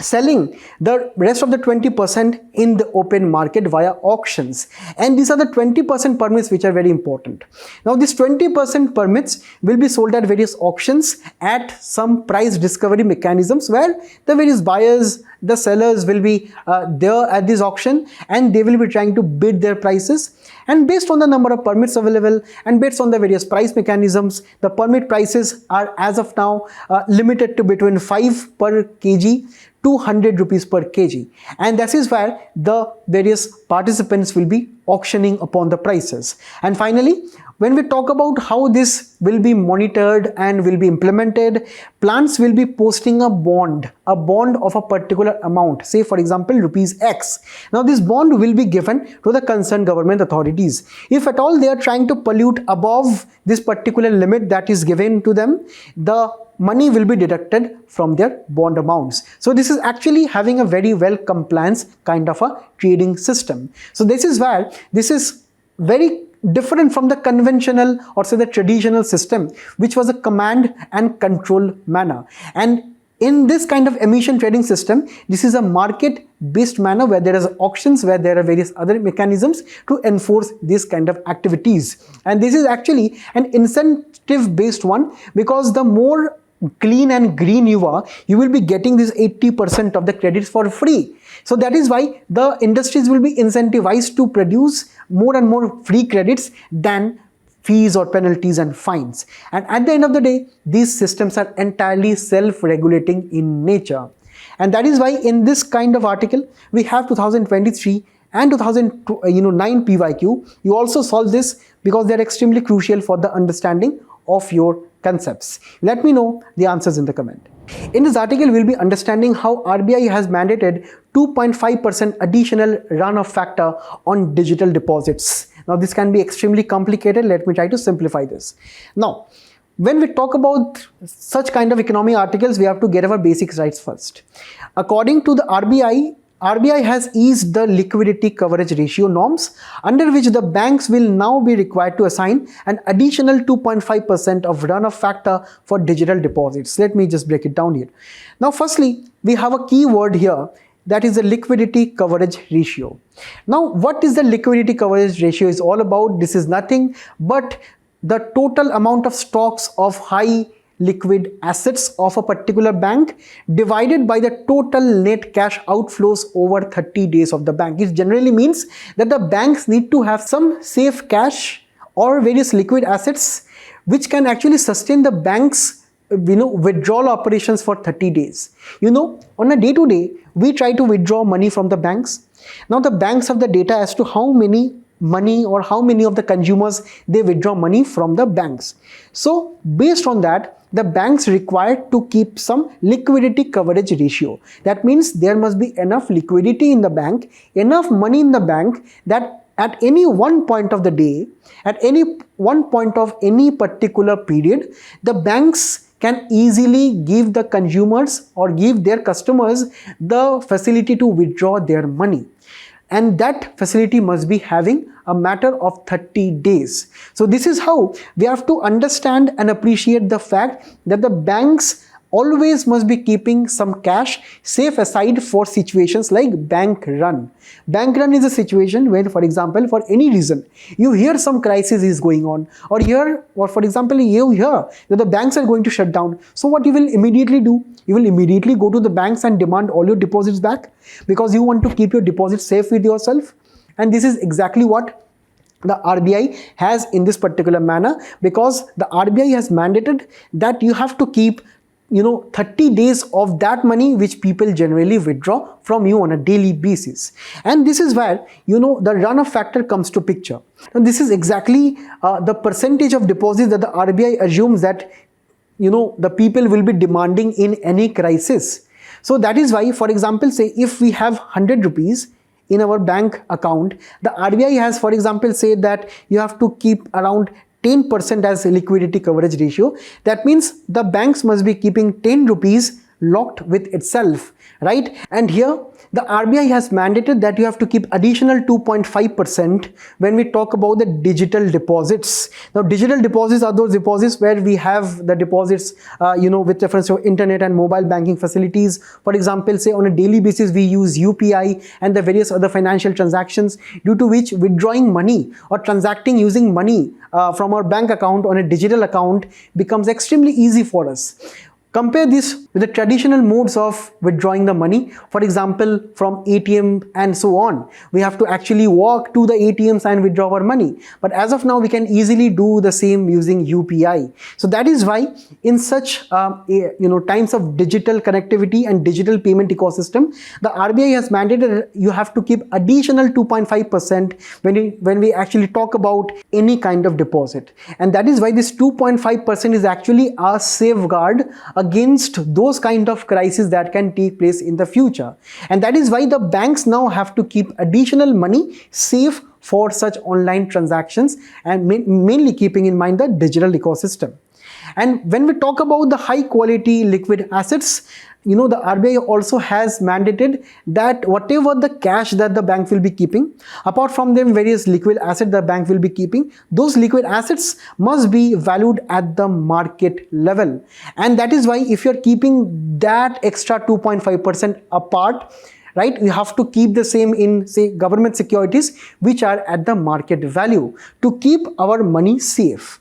A: selling the rest of the 20% in the open market via auctions. And these are the 20% permits which are very important. Now these 20% permits will be sold at various auctions at some price discovery mechanisms, where the various buyers, the sellers will be there at this auction, and they will be trying to bid their prices. And based on the number of permits available and based on the various price mechanisms, the permit prices are as of now limited to between 5 per kg to 100 rupees per kg. And that is where the various participants will be auctioning upon the prices. And finally, when we talk about how this will be monitored and will be implemented, plants will be posting a bond of a particular amount, say for example rupees X. Now this bond will be given to the concerned government authorities. If at all they are trying to pollute above this particular limit that is given to them, the money will be deducted from their bond amounts. So this is actually having a very well compliance kind of a trading system. So this is where this is very different from the conventional or say the traditional system, which was a command and control manner. And in this kind of emission trading system, this is a market based manner where there is auctions, where there are various other mechanisms to enforce this kind of activities. And this is actually an incentive based one, because the more clean and green you are, you will be getting this 80% of the credits for free. So that is why the industries will be incentivized to produce more and more free credits than fees or penalties and fines. And at the end of the day, these systems are entirely self-regulating in nature. And that is why in this kind of article, we have 2023 and 2009 PYQ. You also solve this because they are extremely crucial for the understanding of your concepts. Let me know the answers in the comment. In this article, we'll be understanding how RBI has mandated 2.5% additional run-off factor on digital deposits. Now, this can be extremely complicated. Let me try to simplify this. Now, when we talk about such kind of economic articles, we have to get our basics right first. According to the RBI has eased the liquidity coverage ratio norms, under which the banks will now be required to assign an additional 2.5% of run-off factor for digital deposits. Let me just break it down here. Now, firstly, we have a key word here, that is the liquidity coverage ratio. Now, what is the liquidity coverage ratio is all about? This is nothing but the total amount of stocks of high liquid assets of a particular bank divided by the total net cash outflows over 30 days of the bank. It generally means that the banks need to have some safe cash or various liquid assets which can actually sustain the bank's withdrawal operations for 30 days. On a day-to-day, we try to withdraw money from the banks. Now the banks have the data as to how many money or how many of the consumers they withdraw money from the banks. So based on that, the banks required to keep some liquidity coverage ratio. That means there must be enough liquidity in the bank, enough money in the bank, that at any one point of the day, at any one point of any particular period, the banks can easily give the consumers or give their customers the facility to withdraw their money. And that facility must be having a matter of 30 days. So this is how we have to understand and appreciate the fact that the banks always must be keeping some cash safe aside for situations like bank run. Bank run is a situation where, for example, for any reason, you hear some crisis is going on, or for example, you hear that the banks are going to shut down. So what you will immediately do? You will immediately go to the banks and demand all your deposits back, because you want to keep your deposits safe with yourself. And this is exactly what the RBI has in this particular manner, because the RBI has mandated that you have to keep 30 days of that money which people generally withdraw from you on a daily basis. And this is where the run-off factor comes to picture. And this is exactly the percentage of deposits that the RBI assumes that the people will be demanding in any crisis. So that is why, for example, say if we have 100 rupees in our bank account, the RBI has, for example, said that you have to keep around 10% as liquidity coverage ratio. That means the banks must be keeping 10 rupees locked with itself, right? And here the RBI has mandated that you have to keep additional 2.5% when we talk about the digital deposits. Now, digital deposits are those deposits where we have the deposits, with reference to internet and mobile banking facilities. For example, say on a daily basis, we use UPI and the various other financial transactions, due to which withdrawing money or transacting using money from our bank account on a digital account becomes extremely easy for us. Compare this with the traditional modes of withdrawing the money, for example, from ATM and so on. We have to actually walk to the ATMs and withdraw our money. But as of now, we can easily do the same using UPI. So that is why in such times of digital connectivity and digital payment ecosystem, the RBI has mandated that you have to keep additional 2.5% when we actually talk about any kind of deposit. And that is why this 2.5% is actually a safeguard against those kind of crises that can take place in the future. And that is why the banks now have to keep additional money safe for such online transactions, and mainly keeping in mind the digital ecosystem. And when we talk about the high quality liquid assets, the RBI also has mandated that whatever the cash that the bank will be keeping, apart from them various liquid assets the bank will be keeping, those liquid assets must be valued at the market level. And that is why if you're keeping that extra 2.5% apart, right, you have to keep the same in, say, government securities which are at the market value to keep our money safe.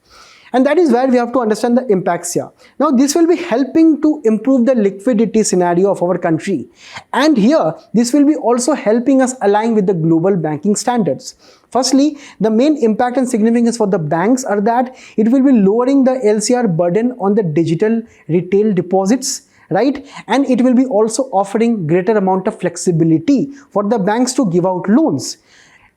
A: And that is where we have to understand the impacts here. Now, this will be helping to improve the liquidity scenario of our country. And here, this will be also helping us align with the global banking standards. Firstly, the main impact and significance for the banks are that it will be lowering the LCR burden on the digital retail deposits, right? And it will be also offering greater amount of flexibility for the banks to give out loans.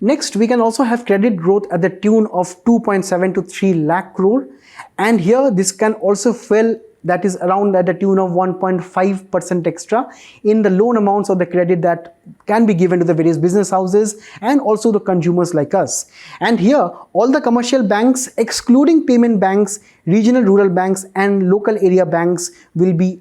A: Next, we can also have credit growth at the tune of 2.7 to 3 lakh crore. And here, this can also fill, that is around at the tune of 1.5% extra in the loan amounts of the credit that can be given to the various business houses and also the consumers like us. And here, all the commercial banks, excluding payment banks, regional rural banks and local area banks will be,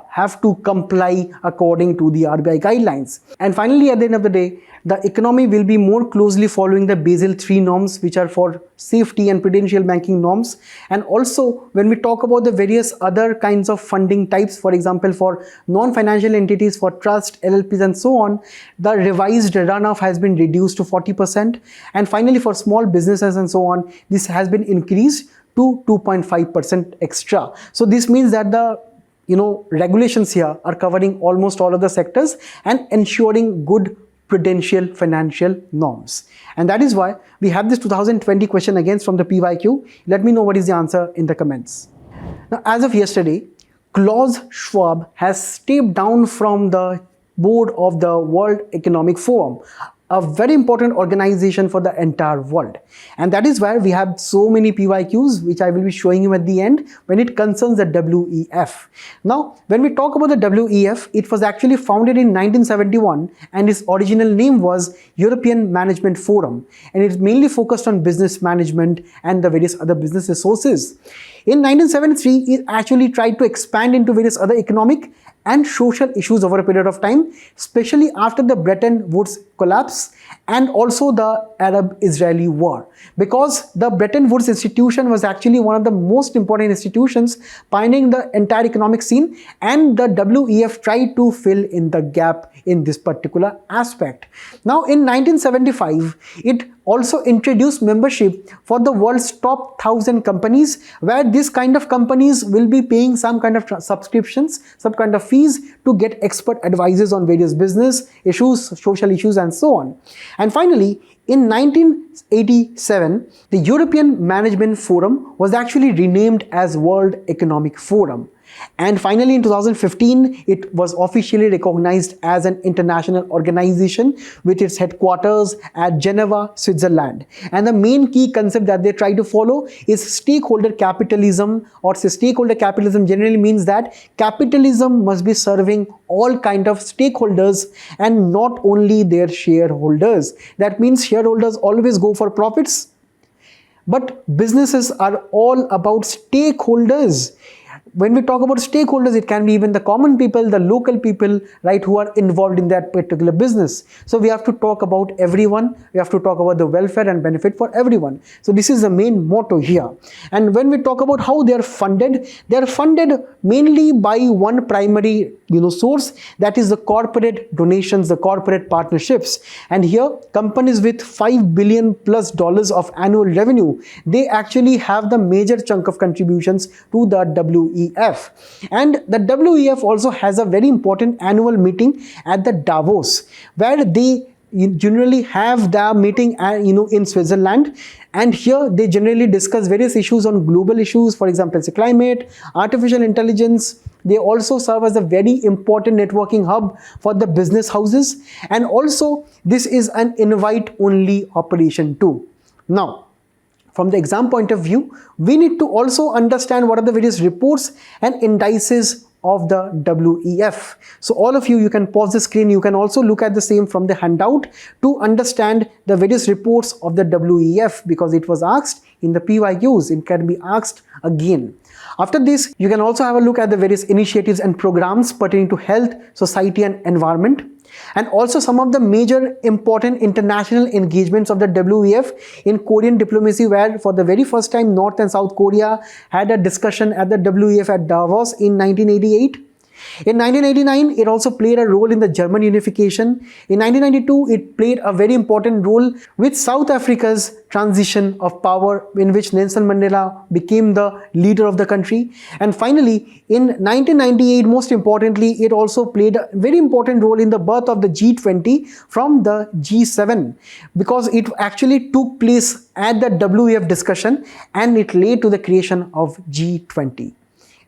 A: have to comply according to the RBI guidelines. And finally, at the end of the day, the economy will be more closely following the Basel III norms, which are for safety and prudential banking norms. And also, when we talk about the various other kinds of funding types, for example, for non-financial entities, for trust, LLPs and so on, the revised runoff has been reduced to 40%. And finally, for small businesses and so on, this has been increased to 2.5% extra. So this means that the regulations here are covering almost all of the sectors and ensuring good prudential financial norms. And that is why we have this 2020 question again from the PYQ. Let me know what is the answer in the comments. Now, as of yesterday, Klaus Schwab has stepped down from the board of the World Economic Forum, a very important organization for the entire world. And that is where we have so many PYQs, which I will be showing you at the end when it concerns the WEF. Now, when we talk about the WEF, it was actually founded in 1971 and its original name was European Management Forum. And it's mainly focused on business management and the various other business resources. In 1973, it actually tried to expand into various other economic and social issues over a period of time, especially after the Bretton Woods collapse and also the Arab-Israeli war. Because the Bretton Woods institution was actually one of the most important institutions pioneering the entire economic scene, and the WEF tried to fill in the gap in this particular aspect. Now, in 1975, it also introduced membership for the world's top 1,000 companies, where this kind of companies will be paying some kind of subscriptions, some kind of fees to get expert advices on various business issues, social issues and so on. And finally, in 1987, the European Management Forum was actually renamed as World Economic Forum. And finally, in 2015, it was officially recognized as an international organization with its headquarters at Geneva, Switzerland. And the main key concept that they try to follow is stakeholder capitalism, or stakeholder capitalism generally means that capitalism must be serving all kind of stakeholders and not only their shareholders. That means shareholders always go for profits, but businesses are all about stakeholders. When we talk about stakeholders, it can be even the common people, the local people, right, who are involved in that particular business. So we have to talk about everyone. We have to talk about the welfare and benefit for everyone. So this is the main motto here. And when we talk about how they are funded mainly by one primary source, that is the corporate donations, the corporate partnerships. And here companies with $5 billion plus of annual revenue, they actually have the major chunk of contributions to the WEF. And the WEF also has a very important annual meeting at the Davos, where they generally have the meeting in Switzerland, and here they generally discuss various issues on global issues, for example climate, artificial intelligence. They also serve as a very important networking hub for the business houses, and also this is an invite only operation too. Now, from the exam point of view, we need to also understand what are the various reports and indices of the WEF. So all of you can pause the screen. You can also look at the same from the handout to understand the various reports of the WEF, because it was asked in the PYQs. It can be asked again. After this, you can also have a look at the various initiatives and programs pertaining to health, society and environment, and also some of the major important international engagements of the WEF in Korean diplomacy, where for the very first time North and South Korea had a discussion at the WEF at Davos in 1988. In 1989, it also played a role in the German unification. In 1992, it played a very important role with South Africa's transition of power, in which Nelson Mandela became the leader of the country. And finally, in 1998, most importantly, it also played a very important role in the birth of the G20 from the G7, because it actually took place at the WEF discussion and it led to the creation of G20.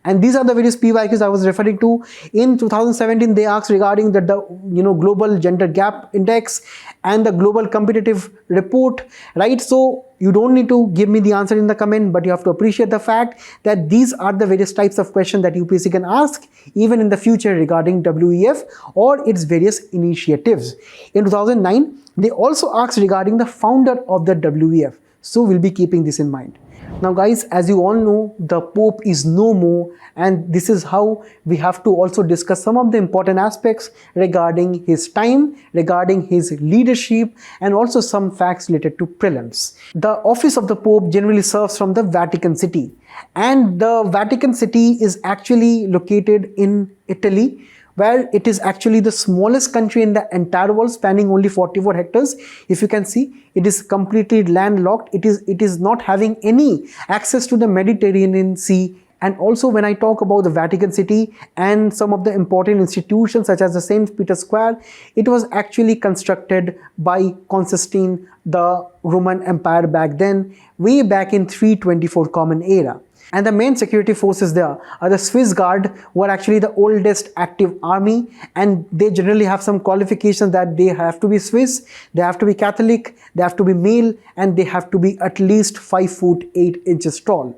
A: And these are the various PYQs I was referring to. In 2017, they asked regarding the global gender gap index and the global competitive report, right? So you don't need to give me the answer in the comment, but you have to appreciate the fact that these are the various types of questions that UPSC can ask even in the future regarding WEF or its various initiatives. In 2009, they also asked regarding the founder of the WEF. So we'll be keeping this in mind. Now guys, as you all know, the Pope is no more, and this is how we have to also discuss some of the important aspects regarding his time, regarding his leadership, and also some facts related to prelims. The office of the Pope generally serves from the Vatican City, and the Vatican City is actually located in Italy, where it is actually the smallest country in the entire world, spanning only 44 hectares. If you can see, it is completely landlocked. It is not having any access to the Mediterranean Sea. And also when I talk about the Vatican City and some of the important institutions such as the St. Peter's Square, it was actually constructed by Constantine, the Roman Empire back then, way back in 324 Common Era. And the main security forces there are the Swiss Guard, who are actually the oldest active army, and they generally have some qualifications that they have to be Swiss, they have to be Catholic, they have to be male, and they have to be at least 5 foot 8 inches tall.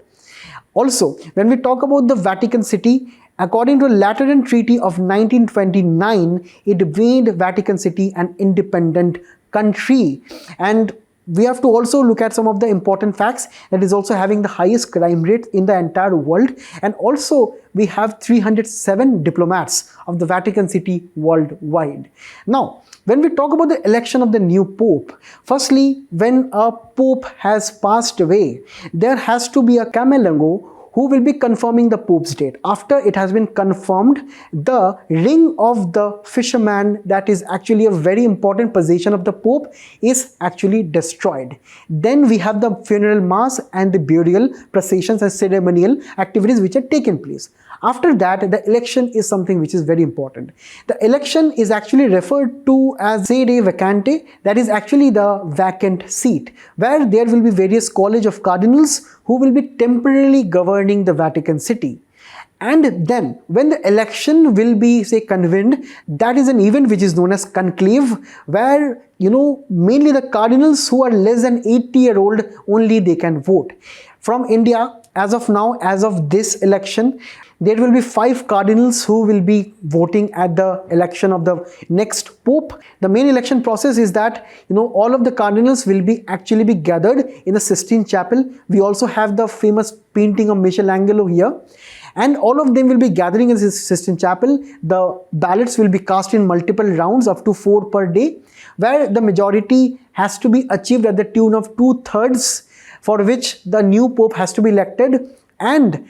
A: Also, when we talk about the Vatican City, according to the Lateran Treaty of 1929, it made Vatican City an independent country. And we have to also look at some of the important facts that is also having the highest crime rate in the entire world. And also we have 307 diplomats of the Vatican City worldwide. Now, when we talk about the election of the new Pope, firstly, when a Pope has passed away, there has to be a camerlengo who will be confirming the Pope's date. After it has been confirmed, the ring of the fisherman, that is actually a very important possession of the Pope, is actually destroyed. Then we have the funeral mass and the burial processions and ceremonial activities which are taken place. After that, the election is something which is very important. The election is actually referred to as sede vacante, that is actually the vacant seat, where there will be various college of cardinals who will be temporarily governing the Vatican City. And then when the election will be, say, convened, that is an event which is known as conclave, where mainly the cardinals who are less than 80-year-old only they can vote. From India, as of now, as of this election, there will be 5 cardinals who will be voting at the election of the next pope. The main election process is that all of the cardinals will be actually be gathered in the Sistine Chapel. We also have the famous painting of Michelangelo here. And all of them will be gathering in the Sistine Chapel. The ballots will be cast in multiple rounds, up to 4 per day, where the majority has to be achieved at the tune of 2/3, for which the new pope has to be elected. And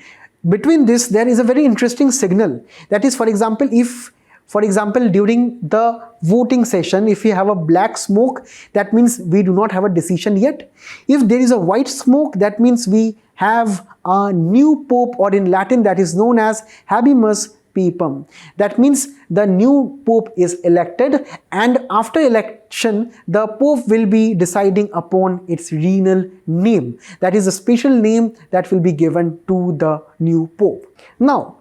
A: between this, there is a very interesting signal. That is, for example, during the voting session, if we have a black smoke, that means we do not have a decision yet. If there is a white smoke, that means we have a new pope, or in Latin that is known as habemus papam. That means the new pope is elected, and after election the pope will be deciding upon its renal name. That is a special name that will be given to the new pope. Now,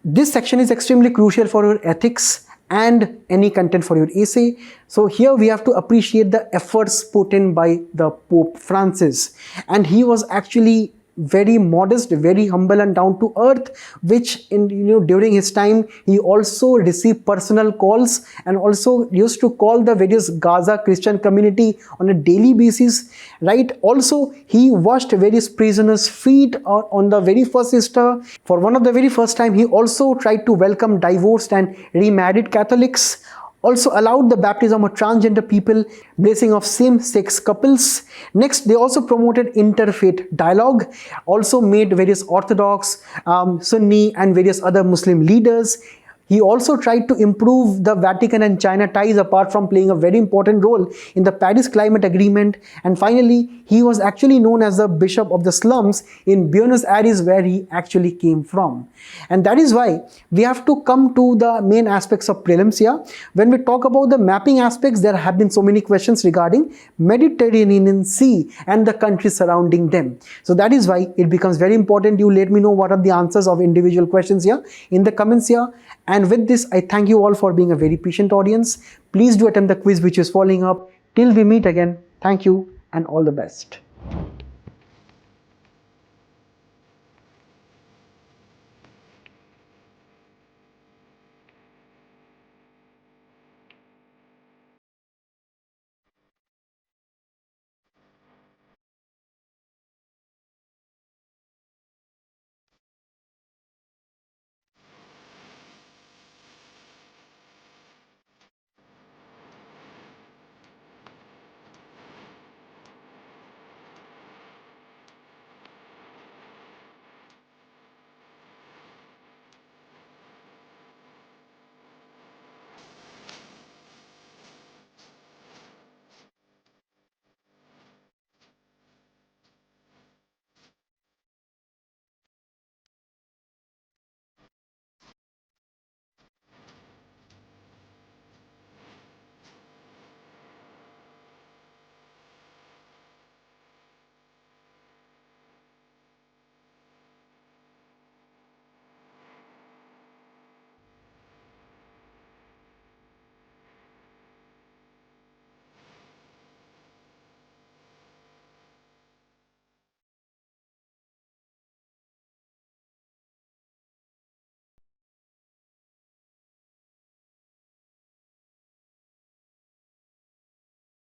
A: this section is extremely crucial for your ethics and any content for your essay. So here we have to appreciate the efforts put in by the Pope Francis, and he was actually very modest, very humble and down to earth, which during his time he also received personal calls and also used to call the various Gaza Christian community on a daily basis, right? Also, he washed various prisoners' feet on the very first Easter. For one of the very first time, he also tried to welcome divorced and remarried Catholics, also allowed the baptism of transgender people, blessing of same-sex couples. Next, they also promoted interfaith dialogue, also made various Orthodox, Sunni and various other Muslim leaders. He also tried to improve the Vatican and China ties, apart from playing a very important role in the Paris Climate Agreement. And finally, he was actually known as the Bishop of the Slums in Buenos Aires, where he actually came from. And that is why we have to come to the main aspects of prelims here. When we talk about the mapping aspects, there have been so many questions regarding Mediterranean Sea and the countries surrounding them. So that is why it becomes very important you let me know what are the answers of individual questions here in the comments here. And with this, I thank you all for being a very patient audience. Please do attempt the quiz which is following up. Till we meet again, thank you and all the best.